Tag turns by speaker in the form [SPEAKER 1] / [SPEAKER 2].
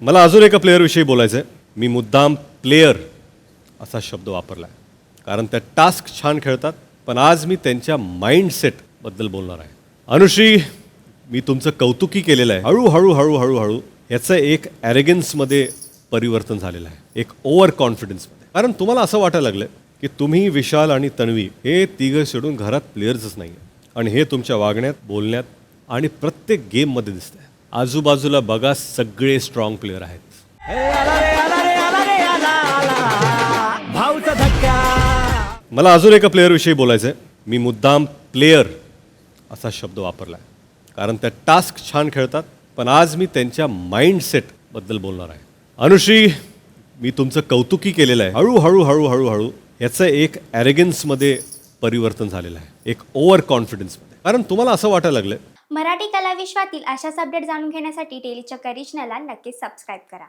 [SPEAKER 1] मला अजून एका प्लेअरविषयी बोलायचं आहे. मी मुद्दाम प्लेयर असा शब्द वापरला आहे कारण त्या टास्क छान खेळतात, पण आज मी त्यांच्या माइंडसेटबद्दल बोलणार आहे. अनुश्री, मी तुमचं कौतुकी केलेलं आहे. हळूहळू हळूहळू याचं एक ॲरेगन्समध्ये परिवर्तन झालेलं आहे, एक ओव्हर कॉन्फिडन्समध्ये. कारण तुम्हाला असं वाटायला लागलं की तुम्ही, विशाल आणि तन्वी हे तिघं सोडून घरात प्लेयर्सच नाही आहे. आणि हे तुमच्या वागण्यात, बोलण्यात आणि प्रत्येक गेममध्ये दिसतंय. आजूबाजूला बघा, सगळे स्ट्रॉंग प्लेयर आहेत. मला अजून एका प्लेअरविषयी बोलायचं आहे. मी मुद्दाम प्लेयर असा शब्द वापरला आहे कारण त्या टास्क छान खेळतात, पण आज मी त्यांच्या माइंडसेटबद्दल बोलणार आहे. अनुश्री, मी तुमचं कौतुकी केलेलं आहे. हळूहळू हळूहळू याचं एक ॲरेगन्समध्ये परिवर्तन झालेलं आहे, एक ओव्हर कॉन्फिडन्समध्ये. कारण तुम्हाला असं वाटायला लागलं.
[SPEAKER 2] मराठी कला विश्वातील अशाच अपडेट जाणून घेण्यासाठी डेली चक्कर रिजनला नक्कीच सबस्क्राईब करा.